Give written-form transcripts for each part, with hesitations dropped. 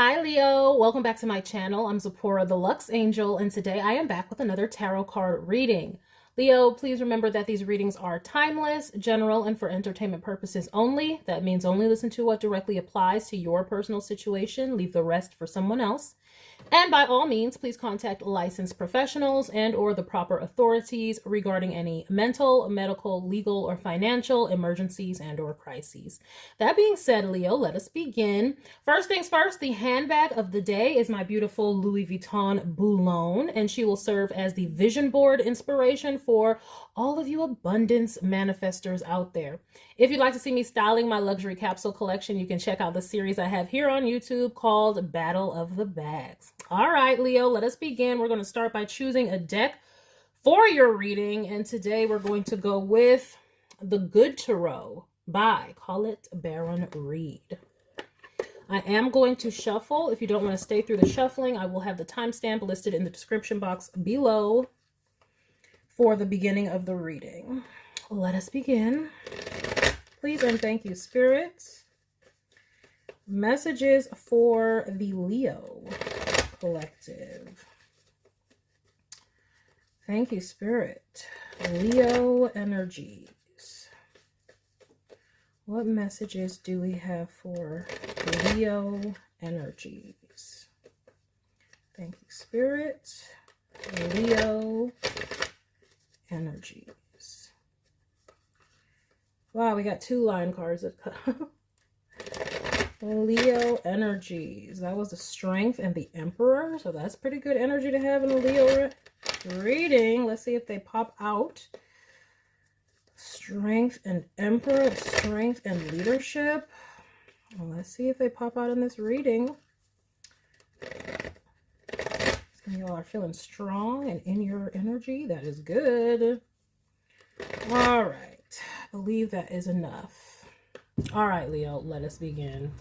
Hi Leo, welcome back to my channel. I'm Zipporah the Luxe Angel, and today I am back with another tarot card reading. Leo, please remember that these readings are timeless, general, and for entertainment purposes only. That means only listen to what directly applies to your personal situation. Leave the rest for someone else. And by all means, please contact licensed professionals and or the proper authorities regarding any mental, medical, legal, or financial emergencies and or crises. That being said, Leo, let us begin. First things first, the handbag of the day is my beautiful Louis Vuitton Boulogne, and she will serve as the vision board inspiration for all of you abundance manifestors out there. If you'd like to see me styling my luxury capsule collection, you can check out the series I have here on YouTube called Battle of the Bags. All right, Leo, let us begin. We're going to start by choosing a deck for your reading, and today we're going to go with The Good Tarot by Call It Baron Reed. I am going to shuffle. If you don't want to stay through the shuffling, I will have the timestamp listed in the description box below for the beginning of the reading. Let us begin. Please and thank you, Spirit. Messages for the Leo Collective. Thank you, Spirit. Leo energies. What messages do we have for Leo energies? Thank you, Spirit. Leo energies. Wow, we got two line cards that come. Leo energies. That was the Strength and the Emperor. So that's pretty good energy to have in a Leo reading. Let's see if they pop out. Strength and Emperor. Strength and Leadership. Well, let's see if they pop out in this reading. Y'all are feeling strong and in your energy. That is good. All right. I believe that is enough. All right, Leo, let us begin.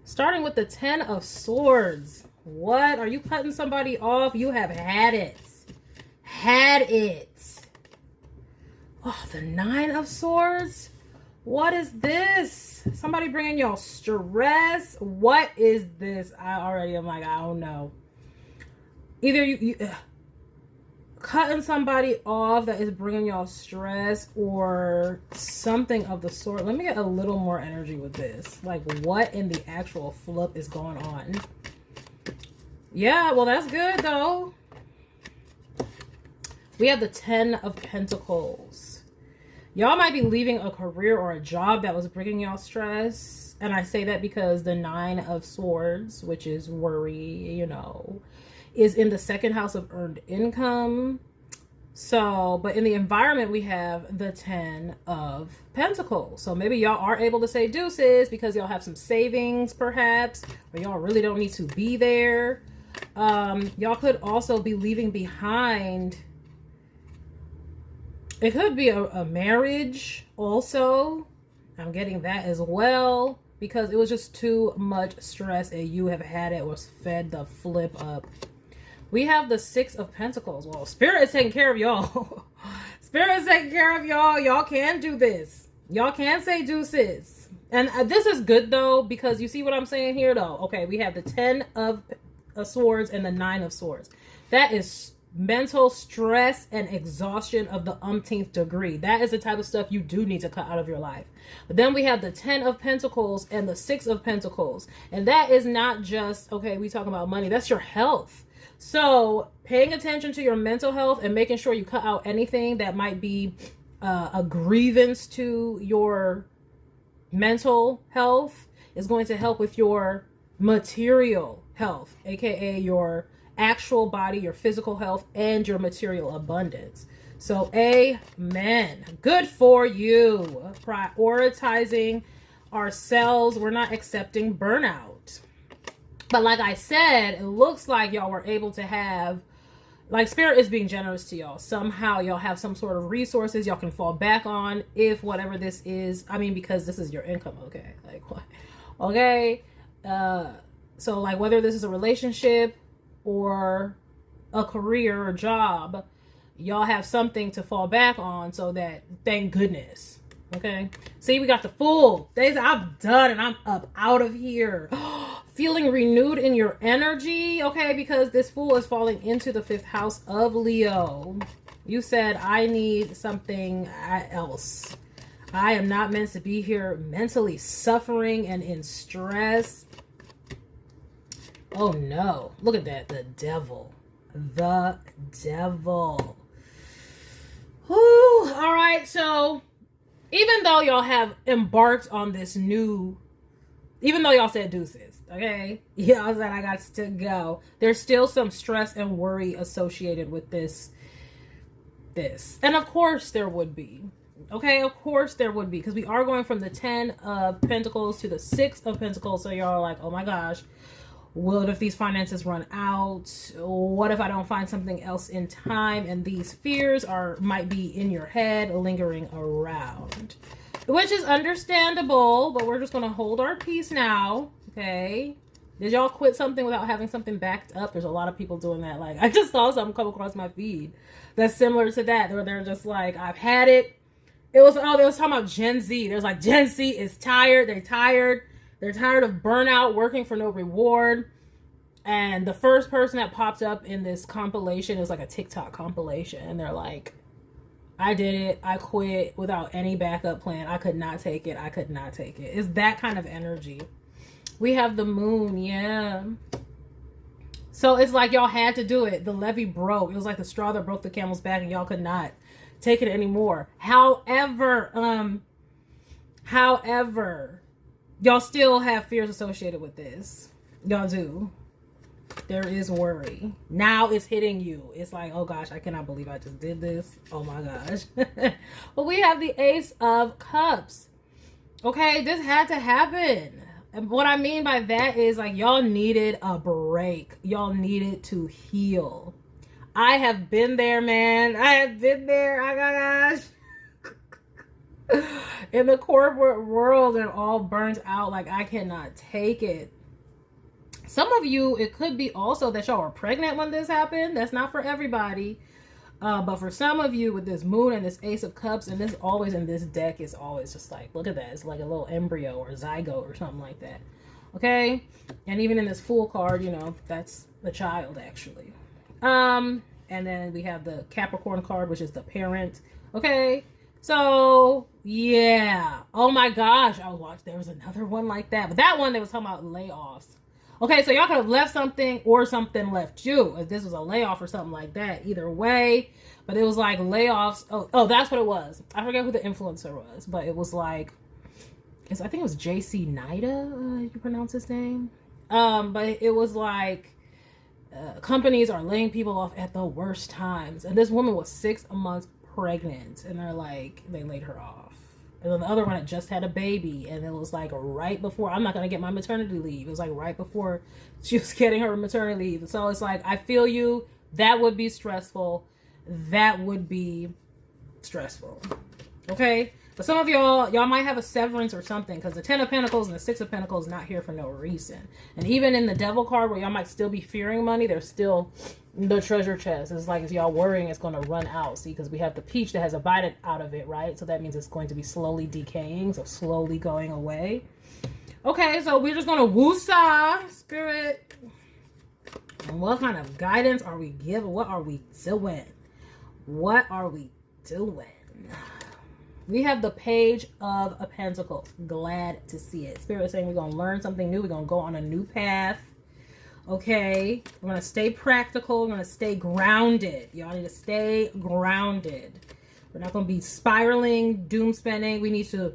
Starting with the Ten of Swords. What? Are you cutting somebody off? You have had it. Had it. Oh, the Nine of Swords? What is this? Somebody bringing y'all stress? What is this? I already am like, I don't know. Either you cutting somebody off that is bringing y'all stress or something of the sort. Let me get a little more energy with this. Like, what in the actual flip is going on? Yeah, well, that's good, though. We have the Ten of Pentacles. Y'all might be leaving a career or a job that was bringing y'all stress. And I say that because the Nine of Swords, which is worry, you know, is in the second house of earned income. So, but in the environment, we have the Ten of Pentacles. So maybe y'all are able to say deuces because y'all have some savings, perhaps, or y'all really don't need to be there. Y'all could also be leaving behind. It could be a marriage also. I'm getting that as well because it was just too much stress and you have had it, was fed the flip up. We have the Six of Pentacles. Well, Spirit is taking care of y'all. Spirit is taking care of y'all. Y'all can do this. Y'all can say deuces. And this is good, though, because you see what I'm saying here, though. Okay, we have the Ten of Swords and the Nine of Swords. That is mental stress and exhaustion of the umpteenth degree. That is the type of stuff you do need to cut out of your life. But then we have the Ten of Pentacles and the Six of Pentacles. And that is not just, okay, we talking about money. That's your health. So paying attention to your mental health and making sure you cut out anything that might be a grievance to your mental health is going to help with your material health, aka your actual body, your physical health, and your material abundance. So amen. Good for you. Prioritizing ourselves. We're not accepting burnout. But like I said, it looks like y'all were able to have, like, Spirit is being generous to y'all. Somehow y'all have some sort of resources y'all can fall back on if whatever this is. I mean, because this is your income, okay? Like, what? Okay? So, like, whether this is a relationship or a career or job, y'all have something to fall back on so that, thank goodness. Okay. See, we got the Fool. Days I'm done and I'm up out of here. Feeling renewed in your energy. Okay, because this Fool is falling into the 5th house of Leo. You said, I need something else. I am not meant to be here mentally suffering and in stress. Oh no. Look at that. The devil. The devil. Whew. All right. So even though y'all have embarked on this new, even though y'all said deuces, okay? Y'all said I got to go. There's still some stress and worry associated with this. And of course there would be. Okay, of course there would be, because we are going from the 10 of Pentacles to the 6 of Pentacles. So y'all are like, oh my gosh, what if these finances run out? What if I don't find something else in time? And these fears might be in your head, lingering around, which is understandable, but we're just going to hold our peace now. Okay. Did y'all quit something without having something backed up? There's a lot of people doing that. Like, I just saw something come across my feed that's similar to that, where they're just like, I've had it. They was talking about Gen Z. There's like, Gen Z is tired. They're tired of burnout, working for no reward. And the first person that popped up in this compilation is like a TikTok compilation. And they're like, I did it. I quit without any backup plan. I could not take it. I could not take it. It's that kind of energy. We have the Moon. Yeah. So it's like y'all had to do it. The levee broke. It was like the straw that broke the camel's back, and y'all could not take it anymore. However, y'all still have fears associated with this. Y'all do. There is worry. Now it's hitting you. It's like, oh gosh, I cannot believe I just did this. Oh my gosh. But we have the Ace of Cups. Okay, this had to happen. And what I mean by that is, like, y'all needed a break. Y'all needed to heal. I have been there, man. I have been there. Oh my gosh. In the corporate world and all burnt out. Like, I cannot take it. Some of you, it could be also that y'all were pregnant when this happened. That's not for everybody. But for some of you, with this Moon and this Ace of Cups, and this always in this deck is always just like, look at that. It's like a little embryo or zygote or something like that. Okay? And even in this Fool card, you know, that's the child actually. And then we have the Capricorn card, which is the parent. Okay? So, yeah. Oh my gosh. There was another one like that. But that one, they was talking about layoffs. Okay, so y'all could have left something or something left you. If this was a layoff or something like that. Either way. But it was like layoffs. Oh, that's what it was. I forget who the influencer was. But it was like, I think it was JC Nida, you pronounce his name. But it was like, companies are laying people off at the worst times. And this woman was 6 months pregnant. And they're like, they laid her off. And then the other one had just had a baby, and it was like right before, I'm not going to get my maternity leave. It was like right before she was getting her maternity leave. So it's like, I feel you. That would be stressful. That would be stressful. Okay? But some of y'all might have a severance or something, because the 10 of Pentacles and the 6 of Pentacles is not here for no reason. And even in the Devil card, where y'all might still be fearing money, there's still the treasure chest. It's like, if y'all worrying it's going to run out. See, because we have the peach that has a bite out of it, right? So that means it's going to be slowly decaying, so slowly going away. Okay, so we're just going to woosah, Spirit. And what kind of guidance are we giving? What are we doing? What are we doing? We have the Page of Pentacles. Glad to see it. Spirit is saying we're going to learn something new. We're going to go on a new path. Okay? We're going to stay practical. We're going to stay grounded. Y'all need to stay grounded. We're not going to be spiraling, doom spending. We need to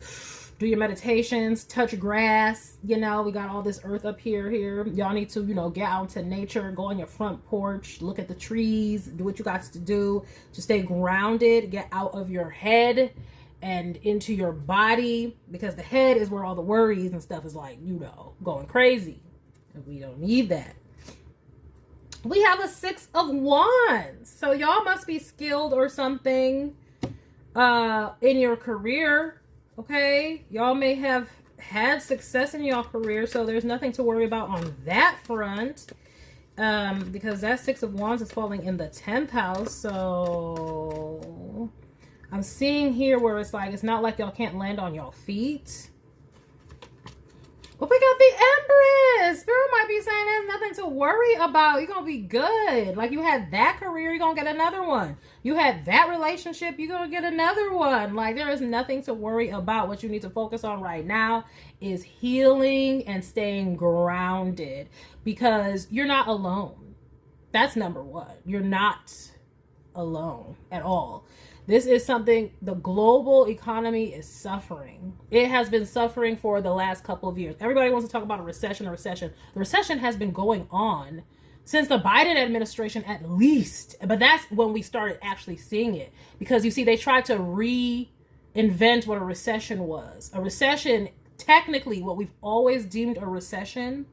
do your meditations, touch grass. You know, we got all this earth up here. Y'all need to, you know, get out into nature, go on your front porch, look at the trees, do what you got to do to stay grounded, get out of your head and into your body, because the head is where all the worries and stuff is like, you know, going crazy. And we don't need that. We have a 6 of Wands. So y'all must be skilled or something in your career. Okay? Y'all may have had success in your career, so there's nothing to worry about on that front. Because that 6 of Wands is falling in the 10th house. So I'm seeing here where it's like, it's not like y'all can't land on y'all feet. But we got the Empress. Spirit might be saying there's nothing to worry about. You're going to be good. Like, you had that career, you're going to get another one. You had that relationship, you're going to get another one. Like, there is nothing to worry about. What you need to focus on right now is healing and staying grounded, because you're not alone. That's number one. You're not alone at all. This is something, the global economy is suffering. It has been suffering for the last couple of years. Everybody wants to talk about a recession. The recession has been going on since the Biden administration at least. But that's when we started actually seeing it. Because you see, they tried to reinvent what a recession was. A recession, technically, what we've always deemed a recession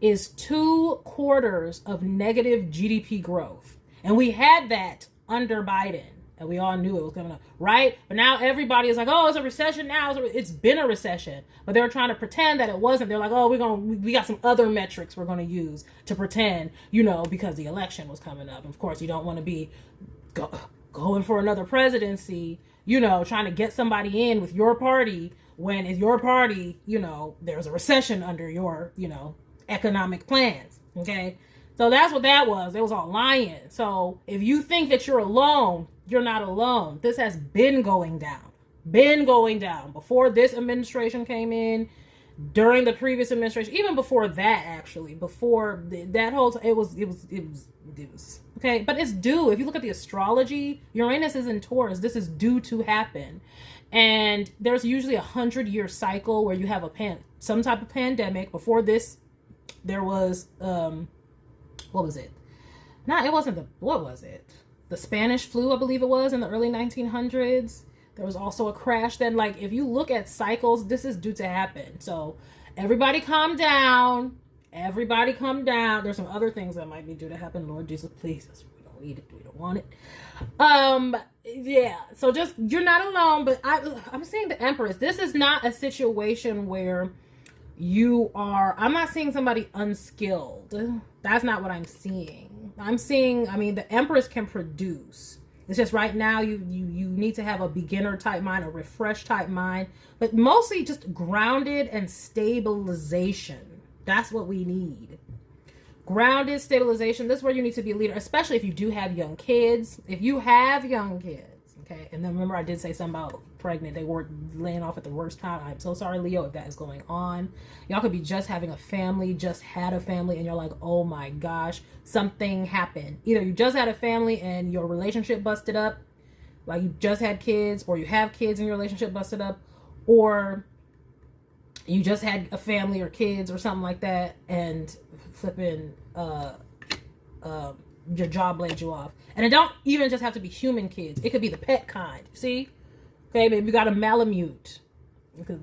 is 2 quarters of negative GDP growth. And we had that under Biden. And we all knew it was coming up, right? But now everybody is like, oh, it's a recession now. It's been a recession. But they were trying to pretend that it wasn't. They're like, oh, we got some other metrics we're going to use to pretend, you know, because the election was coming up. Of course, you don't want to be going for another presidency, you know, trying to get somebody in with your party when it's your party, you know, there's a recession under your, you know, economic plans, okay? So that's what that was. It was all lying. So if you think that you're alone, you're not alone. This has been going down. Before this administration came in, during the previous administration, even before that, actually, before that whole, it was, okay? But it's due. If you look at the astrology, Uranus is in Taurus. This is due to happen. And there's usually a 100-year cycle where you have some type of pandemic. Before this, there was, what was it? What was it? The Spanish flu, I believe it was, in the early 1900s. There was also a crash. Then, like, if you look at cycles, this is due to happen. So everybody calm down. Everybody calm down. There's some other things that might be due to happen. Lord Jesus, please. We don't need it. We don't want it. Yeah. So just, you're not alone. But I'm seeing the Empress. This is not a situation where you are, I'm not seeing somebody unskilled. That's not what I'm seeing. I'm seeing, I mean, the Empress can produce. It's just right now you need to have a beginner type mind, a refresh type mind, but mostly just grounded and stabilization. That's what we need. Grounded stabilization. This is where you need to be a leader, especially if you do have young kids. If you have young kids, okay. And then remember, I did say something about pregnant. They were laying off at the worst time. I'm so sorry, Leo, if that is going on. Y'all could be just having a family, just had a family, and you're like, oh my gosh, something happened. Either you just had a family and your relationship busted up, like you just had kids, or you have kids and your relationship busted up, or you just had a family or kids or something like that, and flipping your job laid you off. And it don't even just have to be human kids. It could be the pet kind. See? Okay, maybe you got a Malamute.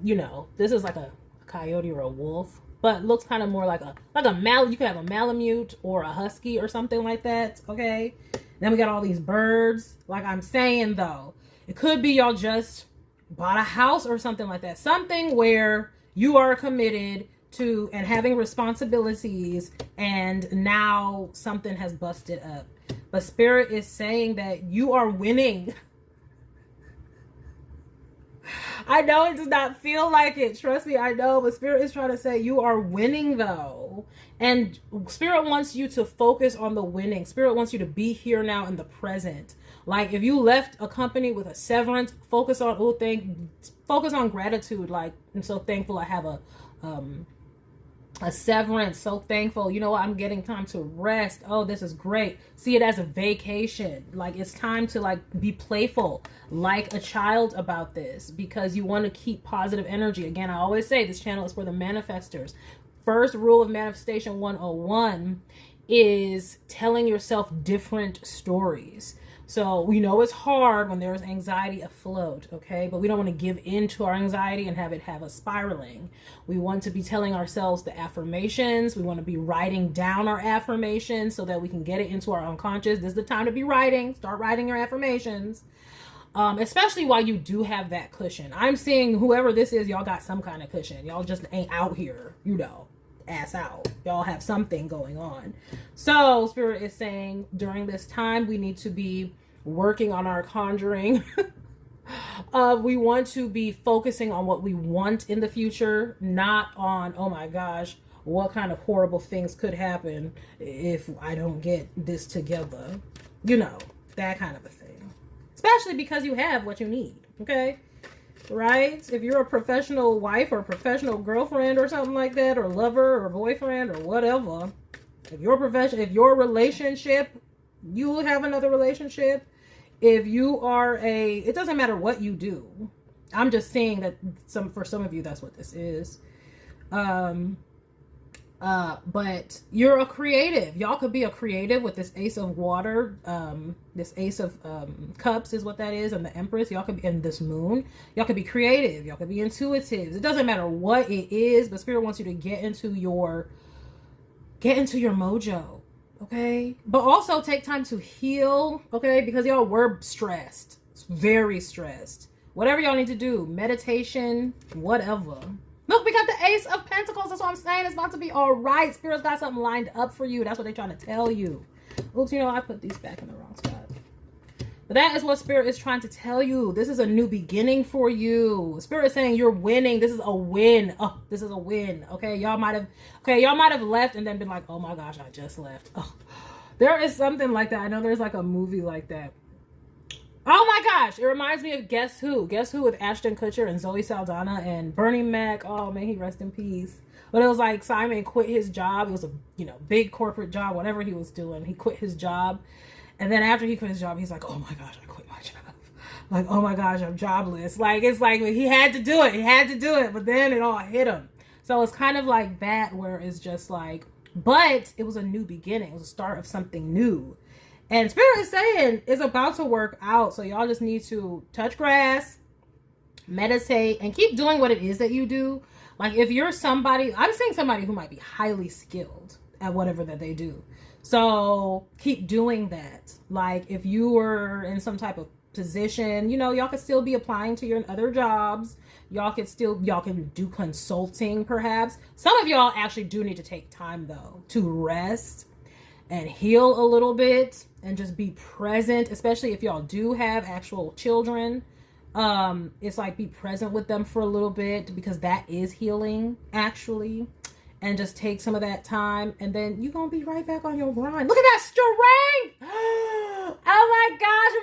You know, this is like a coyote or a wolf, but looks kind of more like a you could have a Malamute or a husky or something like that. Okay, then we got all these birds. Like I'm saying though, it could be y'all just bought a house or something like that. Something where you are committed to and having responsibilities, and now something has busted up. But Spirit is saying that you are winning. I know it does not feel like it. Trust me, I know. But Spirit is trying to say you are winning, though. And Spirit wants you to focus on the winning. Spirit wants you to be here now in the present. Like, if you left a company with a severance, focus on gratitude. Like, I'm so thankful I have a severance. So thankful. You know what? I'm getting time to rest. Oh, this is great. See it as a vacation. Like, it's time to like be playful like a child about this, because you want to keep positive energy. Again, I always say this channel is for the manifestors. First rule of manifestation 101 is telling yourself different stories. So we know it's hard when there's anxiety afloat, okay? But we don't want to give in to our anxiety and have it have us spiraling. We want to be telling ourselves the affirmations. We want to be writing down our affirmations so that we can get it into our unconscious. This is the time to be writing. Start writing your affirmations. Especially while you do have that cushion. I'm seeing whoever this is, y'all got some kind of cushion. Y'all just ain't out here, you know, ass out. Y'all have something going on. So Spirit is saying during this time we need to be working on our conjuring We want to be focusing on what we want in the future, not on, oh my gosh, what kind of horrible things could happen if I don't get this together. You know, that kind of a thing. Especially because you have what you need, okay? Right? If you're a professional wife or professional girlfriend or something like that, or lover or boyfriend or whatever, if your relationship, you will have another relationship. If you are it doesn't matter what you do. I'm just saying that for some of you, that's what this is. But you're a creative. Y'all could be a creative with this Ace of Water. This Ace of Cups is what that is. And the Empress. Y'all could be, and this Moon. Y'all could be creative. Y'all could be intuitive. It doesn't matter what it is, but Spirit wants you to get into your mojo. Okay, but also take time to heal, okay, because y'all were stressed, very stressed. Whatever y'all need to do, meditation, whatever. Look, we got the Ace of Pentacles. That's what I'm saying. It's about to be all right. Spirit's got something lined up for you. That's what they're trying to tell you. Oops, you know, I put these back in the wrong spot. But that is what Spirit is trying to tell you. This is a new beginning for you. Spirit is saying you're winning. This is a win. Oh, this is a win. Okay, y'all might have left and then been like, oh my gosh, I just left. Oh, there is something like that. I know there's like a movie like that. Oh my gosh, it reminds me of Guess Who? Guess Who with Ashton Kutcher and Zoe Saldana and Bernie Mac. Oh, may he rest in peace. But it was like Simon quit his job. It was a big corporate job, whatever he was doing. He quit his job. And then after he quit his job, he's like, oh my gosh, I quit my job. Like, oh my gosh, I'm jobless. Like, it's like he had to do it. He had to do it. But then it all hit him. So it's kind of like that, where it's just like, but it was a new beginning. It was a start of something new. And Spirit is saying it's about to work out. So y'all just need to touch grass, meditate, and keep doing what it is that you do. Like if you're somebody, I'm saying somebody who might be highly skilled at whatever that they do. So keep doing that. Like if you were in some type of position, y'all could still be applying to your other jobs. Y'all can do consulting perhaps. Some of y'all actually do need to take time though to rest and heal a little bit and just be present, especially if y'all do have actual children. It's like be present with them for a little bit, because that is healing actually. And just take some of that time, and then you're gonna be right back on your grind. Look at that strength! Oh my gosh,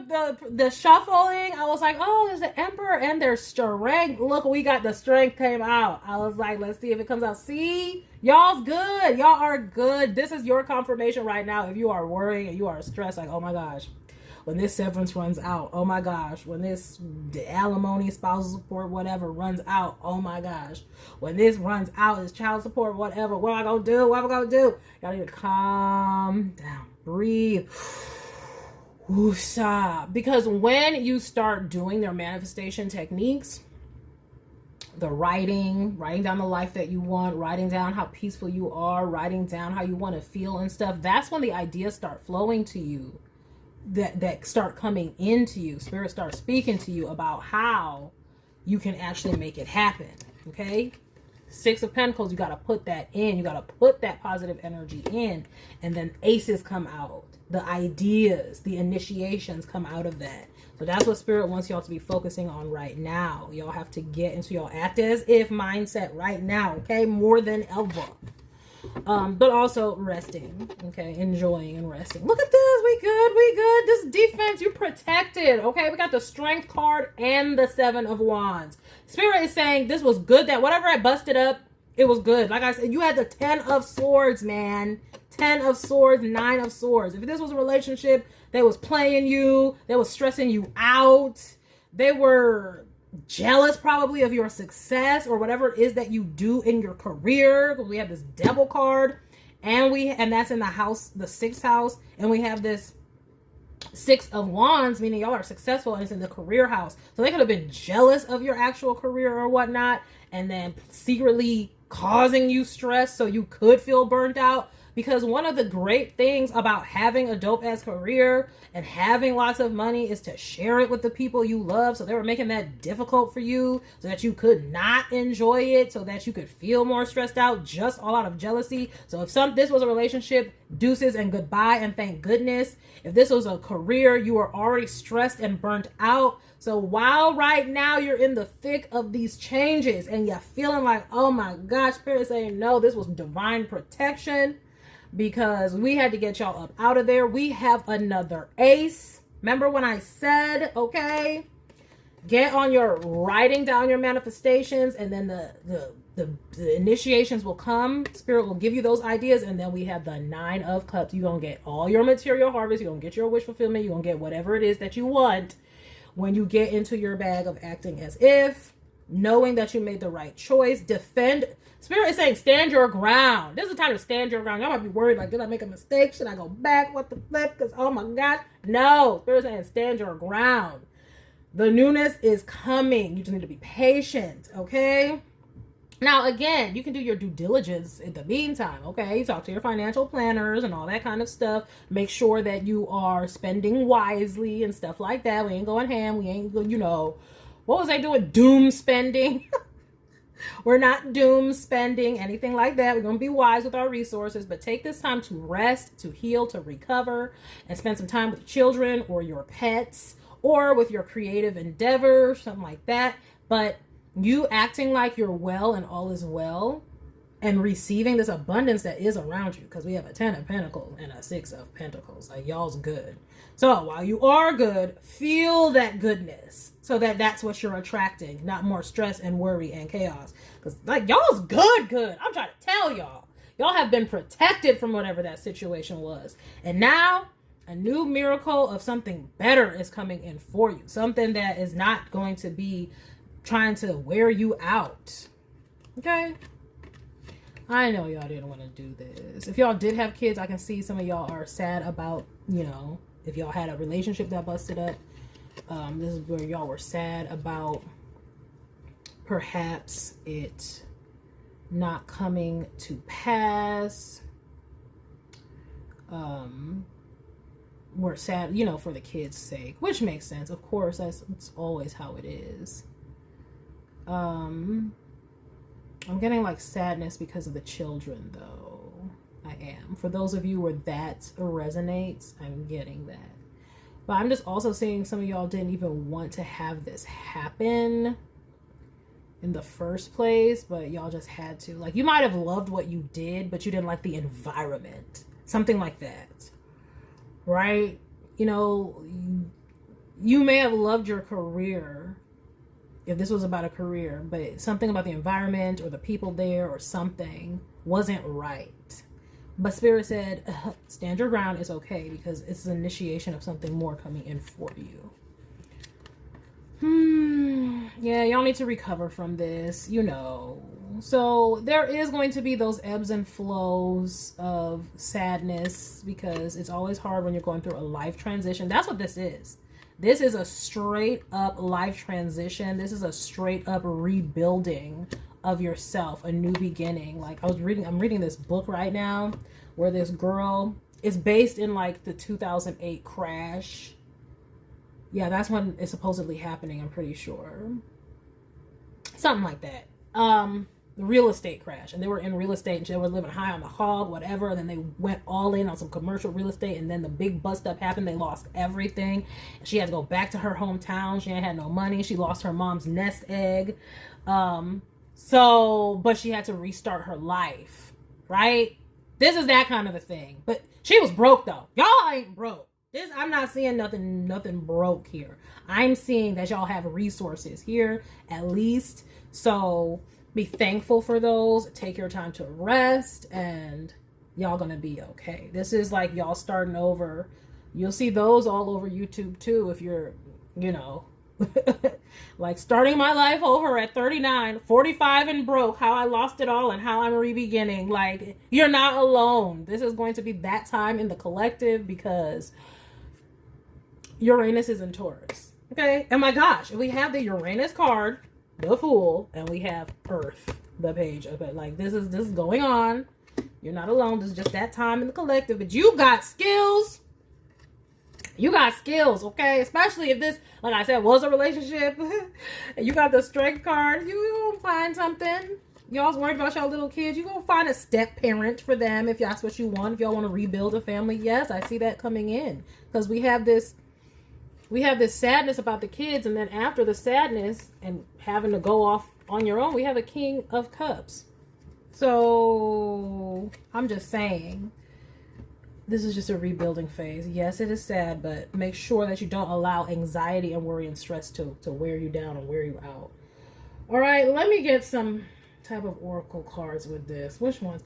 remember the shuffling? I was like, oh, there's the Emperor and there's strength. Look, we got the strength came out. I was like, let's see if it comes out. See, y'all's good. Y'all are good. This is your confirmation right now. If you are worrying and you are stressed, like, oh my gosh, when this severance runs out, oh my gosh, when this alimony, spousal support, whatever runs out, oh my gosh, when this runs out, this child support, whatever, what am I gonna do? What am I gonna do? Y'all need to calm down, breathe, woosah. Because when you start doing their manifestation techniques, the writing down the life that you want, writing down how peaceful you are, writing down how you want to feel and stuff, that's when the ideas start flowing to you. That start coming into you. Spirit starts speaking to you about how you can actually make it happen. Okay, Six of Pentacles, you got to put that in. You got to put that positive energy in, and then aces come out. The ideas, the initiations come out of that. So that's what Spirit wants y'all to be focusing on right now. Y'all have to get into your act as if mindset right now. Okay, more than ever. But also resting, okay, enjoying and resting. Look at this, we good. This defense, you protected, okay? We got the Strength card and the Seven of Wands. Spirit is saying this was good, that whatever I busted up, it was good. Like I said, you had the 10 of Swords, man. 10 of Swords, 9 of Swords. If this was a relationship that was playing you, that was stressing you out, they were jealous probably of your success or whatever it is that you do in your career. We have this Devil card, and that's in the house, the 6th house, and we have this 6 of Wands, meaning y'all are successful, and it's in the career house. So they could have been jealous of your actual career or whatnot, and then secretly causing you stress so you could feel burnt out. Because one of the great things about having a dope ass career and having lots of money is to share it with the people you love. So they were making that difficult for you so that you could not enjoy it, so that you could feel more stressed out, just all out of jealousy. So if this was a relationship, deuces and goodbye, and thank goodness. If this was a career, you were already stressed and burnt out. So while right now you're in the thick of these changes and you're feeling like, oh my gosh, Spirit saying no, this was divine protection, because we had to get y'all up out of there. We have another ace. Remember when I said, okay, get on your writing down your manifestations, and then the initiations will come. Spirit will give you those ideas. And then we have the 9 of Cups. You're going to get all your material harvest. You're going to get your wish fulfillment. You're going to get whatever it is that you want when you get into your bag of acting as if, knowing that you made the right choice. Defend. Spirit is saying stand your ground. This is the time to stand your ground. Y'all might be worried, like, did I make a mistake? Should I go back? What the flip? Because, oh my God. No. Spirit is saying stand your ground. The newness is coming. You just need to be patient, okay? Now, again, you can do your due diligence in the meantime, okay? Talk to your financial planners and all that kind of stuff. Make sure that you are spending wisely and stuff like that. We ain't going ham. We ain't, you know, what was I doing? Doom spending. We're not doom spending, anything like that. We're going to be wise with our resources, but take this time to rest, to heal, to recover, and spend some time with children or your pets or with your creative endeavor, something like that. But you acting like you're well and all is well and receiving this abundance that is around you, because we have a 10 of Pentacles and a 6 of Pentacles. Like, y'all's good. So while you are good, feel that goodness, so that that's what you're attracting, not more stress and worry and chaos. Because, like, y'all's good. I'm trying to tell y'all. Y'all have been protected from whatever that situation was. And now a new miracle of something better is coming in for you. Something that is not going to be trying to wear you out. Okay? I know y'all didn't want to do this. If y'all did have kids, I can see some of y'all are sad about, you know, if y'all had a relationship that busted up. This is where y'all were sad about perhaps it not coming to pass. We're sad, you know, for the kids' sake, which makes sense. Of course, it's always how it is. I'm getting like sadness because of the children, though. I am. For those of you where that resonates, I'm getting that. But I'm just also seeing some of y'all didn't even want to have this happen in the first place, but y'all just had to. Like, you might have loved what you did, but you didn't like the environment. Something like that. Right? You know, you may have loved your career if this was about a career, but something about the environment or the people there or something wasn't right. But Spirit said, stand your ground, is okay, because it's an initiation of something more coming in for you. Yeah, y'all need to recover from this, you know. So there is going to be those ebbs and flows of sadness, because it's always hard when you're going through a life transition. That's what this is. This is a straight up life transition. This is a straight up rebuilding of yourself, a new beginning. Like, I'm reading this book right now where this girl is based in like the 2008 crash. Yeah, that's when it's supposedly happening, I'm pretty sure. Something like that. The real estate crash, and they were in real estate and she was living high on the hog, whatever, and then they went all in on some commercial real estate, and then the big bust up happened. They lost everything. She had to go back to her hometown. She ain't had no money. She lost her mom's nest egg. But she had to restart her life, right? This is that kind of a thing. But she was broke though. Y'all ain't broke. I'm not seeing nothing broke here. I'm seeing that y'all have resources here, at least. So be thankful for those. Take your time to rest, and y'all gonna be okay. This is like y'all starting over. You'll see those all over YouTube too, if you're, you know, like starting my life over at 39, 45 and broke, how I lost it all and how I'm re-beginning. Like, you're not alone. This is going to be that time in the collective, because Uranus is in Taurus. Okay? And my gosh, we have the Uranus card, the Fool, and we have Earth, the Page of it. Like, this is going on. You're not alone. This is just that time in the collective. But you got skills. You got skills, okay? Especially if this, like I said, was a relationship. You got the strength card. You gonna find something. Y'all's worried about y'all little kids. You gonna find a step parent for them if that's what you want. If y'all want to rebuild a family. Yes, I see that coming in. Because we have this sadness about the kids. And then after the sadness and having to go off on your own, we have a King of Cups. So I'm just saying, this is just a rebuilding phase. Yes, it is sad, but make sure that you don't allow anxiety and worry and stress to wear you down and wear you out. All right, let me get some type of oracle cards with this. Which ones?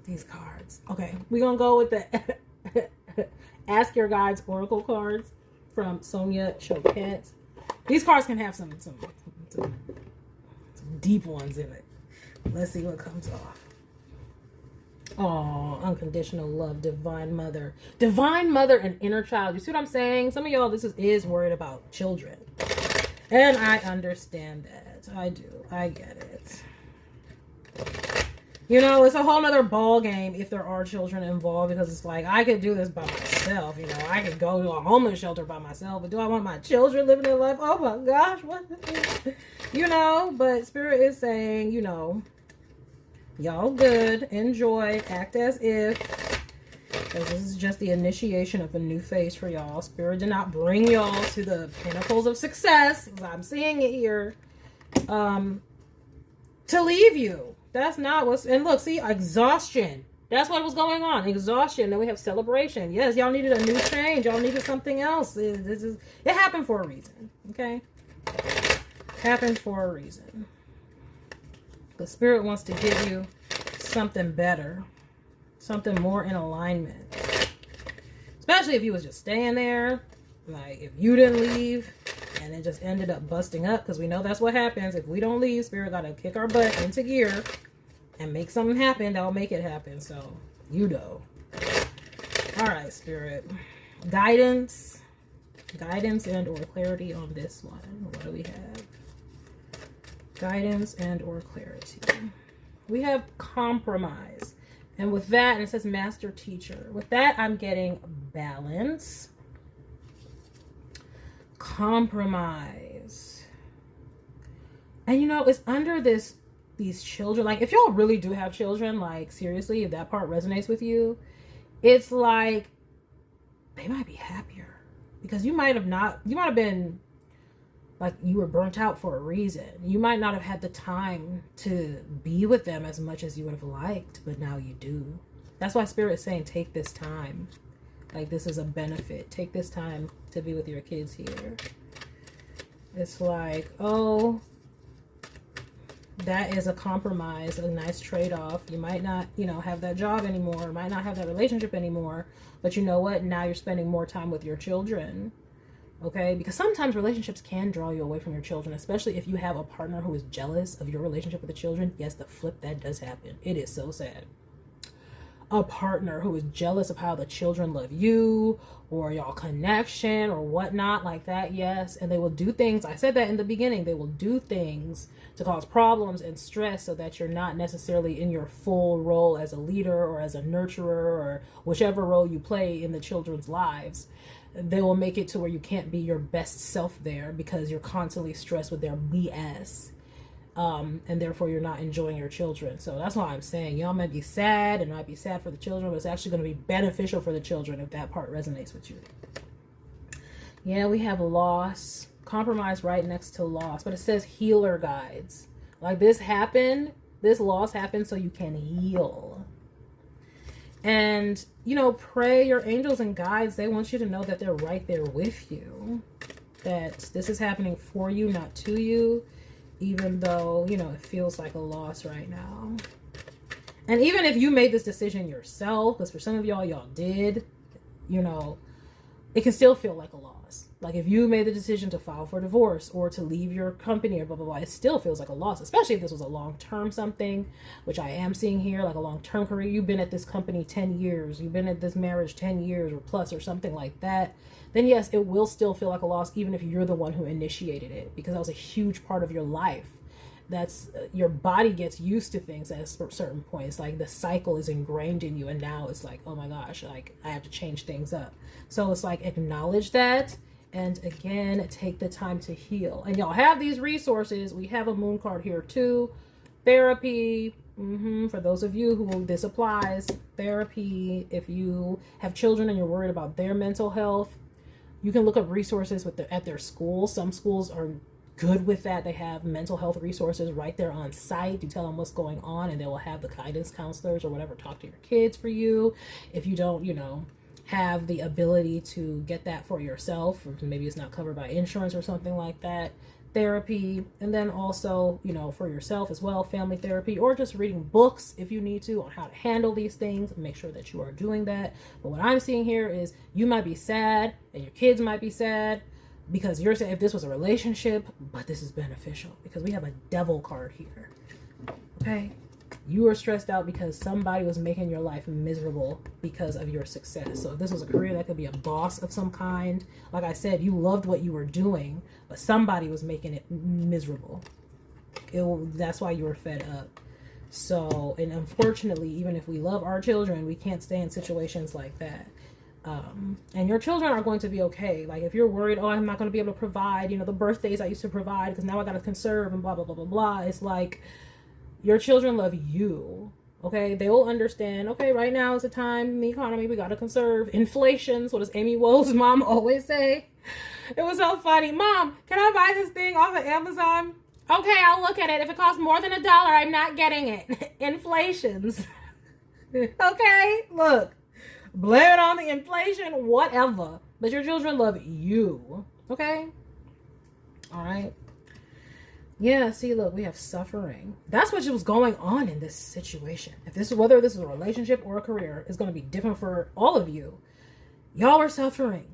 These cards. Okay, we're gonna go with the Ask Your Guides oracle cards from Sonia Choquette. These cards can have some deep ones in it. Let's see what comes off. Oh, unconditional love, divine mother. Divine mother and inner child. You see what I'm saying? Some of y'all, this is worried about children. And I understand that. I do. I get it. You know, it's a whole nother ball game if there are children involved, because it's like, I could do this by myself. You know, I could go to a homeless shelter by myself, but do I want my children living their life? Oh my gosh, what? You know, but Spirit is saying, you know, y'all good, enjoy, act as if, because this is just the initiation of a new phase for y'all. Spirit did not bring y'all to the pinnacles of success, as I'm seeing it here, to leave you. That's not what's, and look, see, exhaustion. That's what was going on, exhaustion. Then we have celebration. Yes, y'all needed a new change. Y'all needed something else. It happened for a reason, okay? Happened for a reason. The Spirit wants to give you something better, something more in alignment. Especially if you was just staying there, like if you didn't leave and it just ended up busting up, because we know that's what happens. If we don't leave, Spirit got to kick our butt into gear and make something happen that'll make it happen. So, you know. All right, Spirit. Guidance and or clarity on this one. What do we have? Guidance and or clarity. We have compromise. And with that, and it says master teacher. With that, I'm getting balance. Compromise. And you know, it's under these children. Like, if y'all really do have children, like, seriously, if that part resonates with you, it's like, they might be happier. Because you might have been, like, you were burnt out for a reason. You might not have had the time to be with them as much as you would have liked, but now you do. That's why Spirit is saying, take this time. Like, this is a benefit. Take this time to be with your kids here. It's like, oh, that is a compromise, a nice trade-off. You might not, you know, have that job anymore, might not have that relationship anymore, but you know what? Now you're spending more time with your children. Okay, because sometimes relationships can draw you away from your children, especially if you have a partner who is jealous of your relationship with the children. Yes, the flip, that does happen. It is so sad. A partner who is jealous of how the children love you or y'all connection or whatnot like that. Yes, and they will do things. I said that in the beginning. They will do things to cause problems and stress so that you're not necessarily in your full role as a leader or as a nurturer or whichever role you play in the children's lives. They will make it to where you can't be your best self there because you're constantly stressed with their BS. And therefore you're not enjoying your children. So that's why I'm saying y'all might be sad and might be sad for the children, but it's actually going to be beneficial for the children if that part resonates with you. Yeah, we have loss, compromise right next to loss, but it says healer guides. Like, this loss happened so you can heal. And, you know, pray your angels and guides. They want you to know that they're right there with you. That this is happening for you, not to you. Even though, you know, it feels like a loss right now. And even if you made this decision yourself, because for some of y'all did, you know, it can still feel like a loss. Like, if you made the decision to file for divorce or to leave your company or blah, blah, blah, it still feels like a loss, especially if this was a long-term something, which I am seeing here, like a long-term career. You've been at this company 10 years. You've been at this marriage 10 years or plus or something like that. Then yes, it will still feel like a loss, even if you're the one who initiated it, because that was a huge part of your life. that's your body gets used to things at a certain point. It's like the cycle is ingrained in you, and now it's like, oh my gosh, like I have to change things up. So it's like, acknowledge that, and again, take the time to heal. And y'all have these resources. We have a moon card here too. Therapy, for those of you who this applies. Therapy, if you have children and you're worried about their mental health, you can look up resources at their schools. Some schools are good with that. They have mental health resources right there on site. You tell them what's going on, and they will have the guidance counselors or whatever talk to your kids for you. If you don't, have the ability to get that for yourself, or maybe it's not covered by insurance or something like that. Therapy, and then also, for yourself as well, family therapy, or just reading books if you need to on how to handle these things. Make sure that you are doing that. But what I'm seeing here is you might be sad, and your kids might be sad, because you're saying if this was a relationship, but this is beneficial because we have a devil card here. Okay, you are stressed out because somebody was making your life miserable because of your success. So if this was a career, that could be a boss of some kind. Like I said, you loved what you were doing, but somebody was making it miserable. That's why you were fed up. So, and unfortunately, even if we love our children, we can't stay in situations like that. And your children are going to be okay. Like if you're worried, oh, I'm not going to be able to provide, the birthdays I used to provide because now I got to conserve and blah, blah, blah, blah, blah. It's like your children love you. Okay. They will understand. Okay. Right now is the time in the economy. We got to conserve. Inflation. So does Amy Woe's mom always say. It was so funny. Mom, can I buy this thing off of Amazon? Okay. I'll look at it. If it costs more than $1, I'm not getting it. Inflations. Okay. Look. Blame it on the inflation, whatever. But your children love you. Okay? All right. Yeah, see, look, we have suffering. That's what was going on in this situation. Whether this is a relationship or a career, is going to be different for all of you. Y'all are suffering.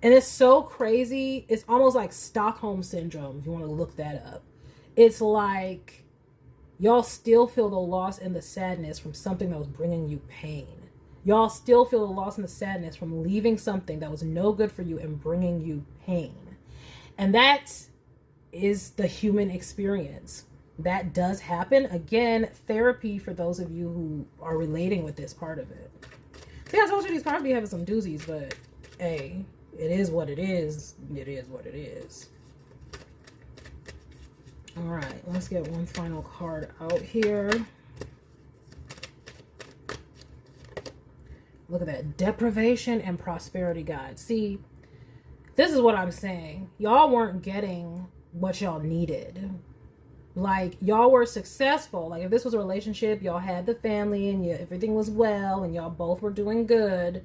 And it's so crazy. It's almost like Stockholm Syndrome, if you want to look that up. It's like y'all still feel the loss and the sadness from something that was bringing you pain. Y'all still feel the loss and the sadness from leaving something that was no good for you and bringing you pain. And that is the human experience. That does happen. Again, therapy for those of you who are relating with this part of it. See, I told you these cards be having some doozies, but hey, it is what it is. It is what it is. All right, let's get one final card out here. Look at that. Deprivation and prosperity guide. See, this is what I'm saying. Y'all weren't getting what y'all needed. Like, y'all were successful. Like, if this was a relationship, y'all had the family and everything was well and y'all both were doing good.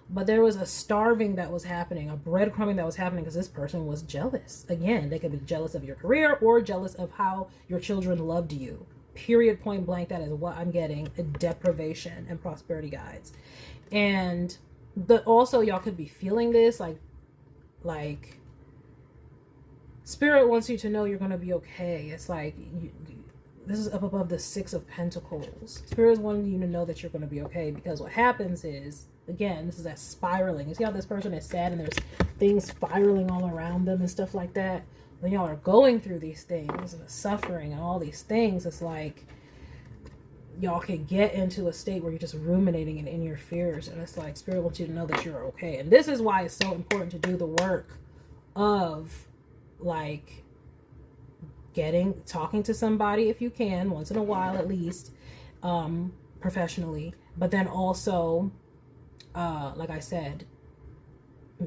But there was a starving that was happening, a breadcrumbing that was happening because this person was jealous. Again, they could be jealous of your career or jealous of how your children loved you. Period, point blank. That is what I'm getting. A deprivation and prosperity guides. And also y'all could be feeling this like Spirit wants you to know you're going to be okay. It's like this is up above the 6 of Pentacles. Spirit is wanting you to know that you're going to be okay, because what happens is, again, this is that spiraling. You see how this person is sad and there's things spiraling all around them and stuff like that? When y'all are going through these things and the suffering and all these things, it's like y'all can get into a state where you're just ruminating and in your fears, and it's like Spirit wants you to know that you're okay. And this is why it's so important to do the work of like talking to somebody if you can, once in a while at least, professionally, but then also like I said,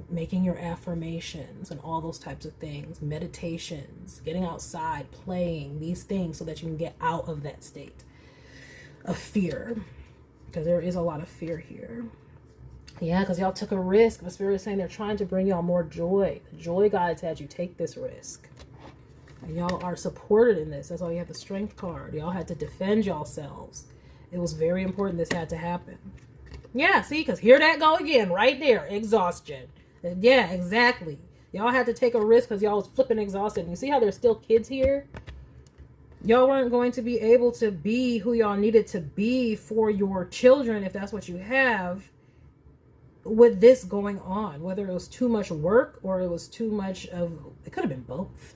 making your affirmations and all those types of things, meditations, getting outside, playing these things so that you can get out of that state of fear, because there is a lot of fear here. Yeah, because y'all took a risk. The Spirit is saying they're trying to bring y'all more joy. The joy guides had you take this risk, and y'all are supported in this. That's why you have the Strength card. Y'all had to defend yourselves. It was very important this had to happen. Yeah, see, because here that go again, right there, exhaustion. Yeah, exactly. Y'all had to take a risk because y'all was flipping exhausted. And you see how there's still kids here? Y'all weren't going to be able to be who y'all needed to be for your children, if that's what you have, with this going on. Whether it was too much work or it was too much of, it could have been both.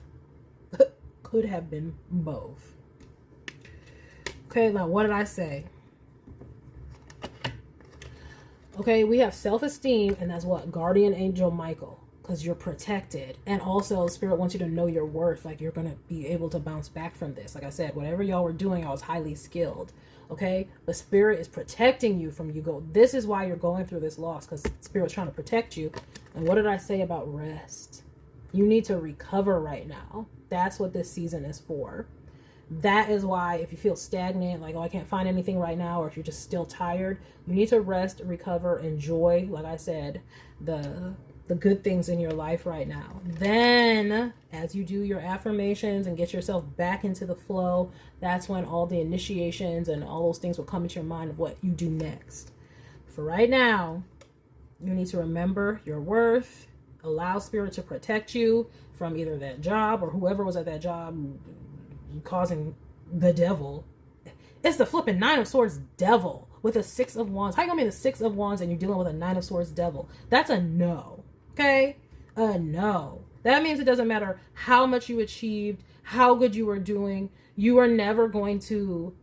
could have been both. Okay, now what did I say? Okay, we have self-esteem, and that's what? Guardian Angel Michael, because you're protected. And also, Spirit wants you to know your worth. Like, you're going to be able to bounce back from this. Like I said, whatever y'all were doing, I was highly skilled. Okay, but Spirit is protecting you from this is why you're going through this loss, because Spirit's trying to protect you. And what did I say about rest? You need to recover right now. That's what this season is for. That is why if you feel stagnant, like, oh, I can't find anything right now, or if you're just still tired, you need to rest, recover, enjoy, like I said, the good things in your life right now. Then, as you do your affirmations and get yourself back into the flow, that's when all the initiations and all those things will come into your mind of what you do next. For right now, you need to remember your worth, allow Spirit to protect you from either that job or whoever was at that job causing the devil. It's the flipping 9 of Swords devil with a 6 of Wands. How you gonna be the 6 of Wands and you're dealing with a 9 of Swords devil? That's a no. Okay? A no. That means it doesn't matter how much you achieved, how good you were doing. You are never going to...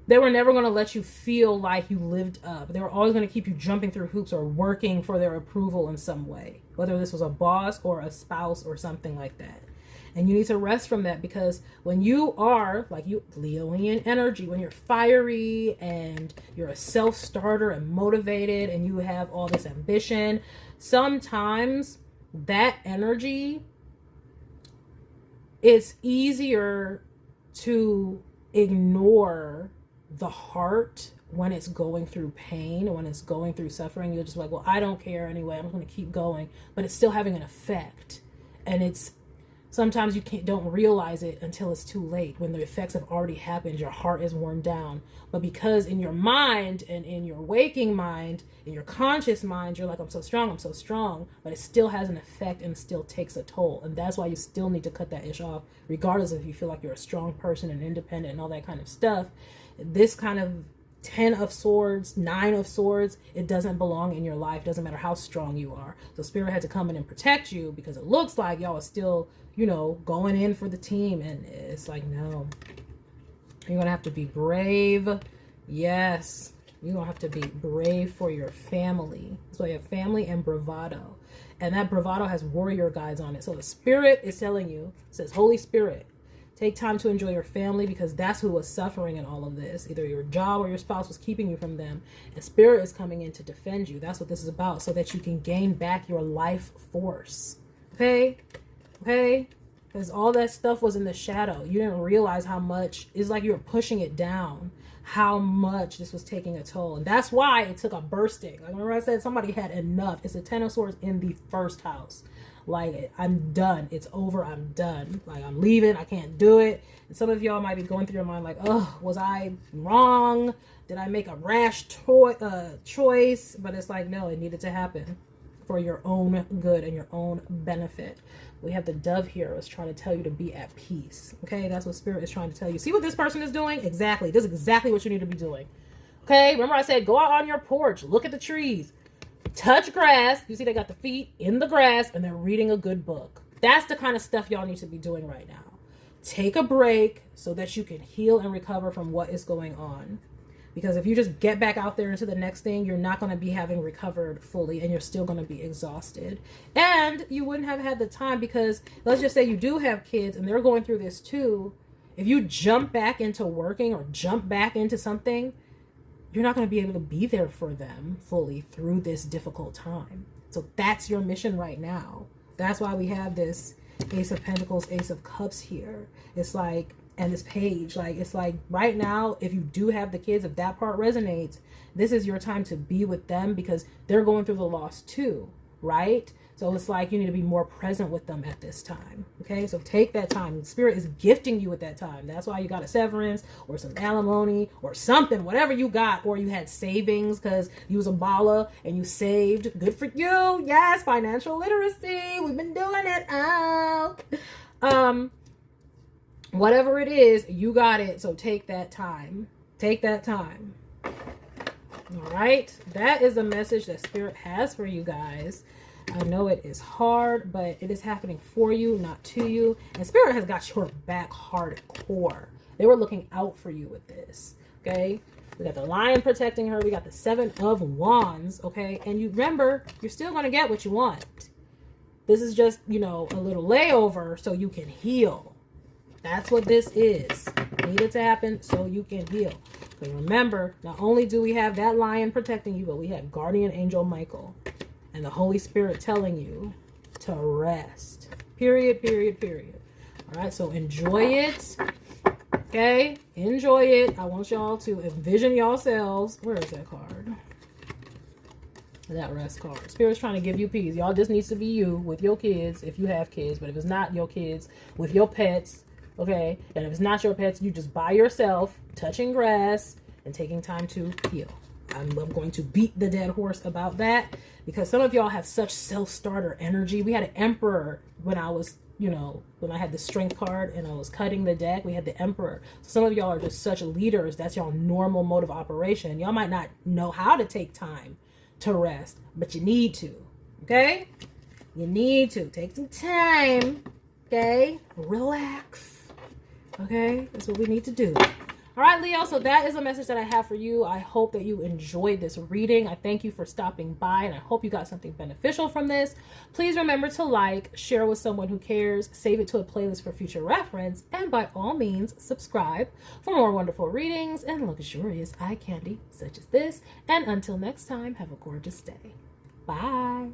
They were never going to let you feel like you lived up. They were always going to keep you jumping through hoops or working for their approval in some way. Whether this was a boss or a spouse or something like that. And you need to rest from that, because when you are, like, you Leonian energy, when you're fiery and you're a self-starter and motivated and you have all this ambition, sometimes that energy, it's easier to ignore the heart when it's going through pain, when it's going through suffering. You're just like, well, I don't care anyway. I'm going to keep going. But it's still having an effect. And it's sometimes you don't realize it until it's too late, when the effects have already happened. Your heart is worn down. But because in your mind and in your waking mind, in your conscious mind, you're like, I'm so strong, but it still has an effect and still takes a toll. And that's why you still need to cut that ish off, regardless if you feel like you're a strong person and independent and all that kind of stuff. This kind of 10 of Swords, 9 of Swords, it doesn't belong in your life. Doesn't matter how strong you are. So Spirit had to come in and protect you, because it looks like y'all are still, you know, going in for the team. And it's like, no. You're going to have to be brave. Yes. You're going to have to be brave for your family. So you have family and bravado. And that bravado has warrior guides on it. So the Spirit is telling you, it says, Holy Spirit, take time to enjoy your family, because that's who was suffering in all of this. Either your job or your spouse was keeping you from them. And Spirit is coming in to defend you. That's what this is about, so that you can gain back your life force. Okay? Okay? Because all that stuff was in the shadow. You didn't realize how much. It's like you were pushing it down. How much this was taking a toll. And that's why it took a bursting. Like, remember I said somebody had enough. It's a 10 of Swords in the first house. Like, I'm done. It's over. I'm done. Like, I'm leaving. I can't do it. And some of y'all might be going through your mind like, oh, was I wrong? Did I make a rash choice? But it's like, no, it needed to happen for your own good and your own benefit. We have the Dove here. It's trying to tell you to be at peace. Okay, that's what Spirit is trying to tell you. See what this person is doing? Exactly. This is exactly what you need to be doing. Okay, remember I said go out on your porch. Look at the trees. Touch grass. You see they got the feet in the grass and they're reading a good book. That's the kind of stuff y'all need to be doing right now. Take a break so that you can heal and recover from what is going on. Because if you just get back out there into the next thing, you're not going to be having recovered fully, and you're still going to be exhausted. And you wouldn't have had the time, because let's just say you do have kids and they're going through this too. If you jump back into working or jump back into something, you're not going to be able to be there for them fully through this difficult time. So that's your mission right now. That's why we have this Ace of Pentacles, Ace of Cups here. It's like, and this page, like, it's like right now, if you do have the kids, if that part resonates, this is your time to be with them, because they're going through the loss too, right? So it's like you need to be more present with them at this time. Okay, so take that time. Spirit is gifting you with that time. That's why you got a severance or some alimony or something, whatever you got, or you had savings because you was a baller and you saved. Good for you. Yes, financial literacy. We've been doing it. Oh. Whatever it is, you got it. So take that time. Take that time. All right. That is the message that Spirit has for you guys. I know it is hard, but it is happening for you, not to you. And Spirit has got your back hardcore. They were looking out for you with this, okay? We got the Lion protecting her. We got the 7 of Wands, okay? And you remember, you're still going to get what you want. This is just, you know, a little layover so you can heal. That's what this is. Needed to happen so you can heal. But remember, not only do we have that Lion protecting you, but we have Guardian Angel Michael and the Holy Spirit telling you to rest. Period, period, period. All right, so enjoy it. Okay, enjoy it. I want y'all to envision yourselves. Where is that card? That rest card. Spirit's trying to give you peace. Y'all just needs to be you with your kids if you have kids. But if it's not your kids, with your pets, okay? And if it's not your pets, you just by yourself, touching grass and taking time to heal. I'm going to beat the dead horse about that because some of y'all have such self-starter energy. We had an Emperor when I was, you know, when I had the Strength card and I was cutting the deck. We had the Emperor. So some of y'all are just such leaders. That's y'all normal mode of operation. Y'all might not know how to take time to rest, but you need to, okay? You need to take some time, okay? Relax, okay? That's what we need to do. All right, Leo, so that is a message that I have for you. I hope that you enjoyed this reading. I thank you for stopping by, and I hope you got something beneficial from this. Please remember to like, share with someone who cares, save it to a playlist for future reference, and by all means, subscribe for more wonderful readings and luxurious eye candy such as this. And until next time, have a gorgeous day. Bye.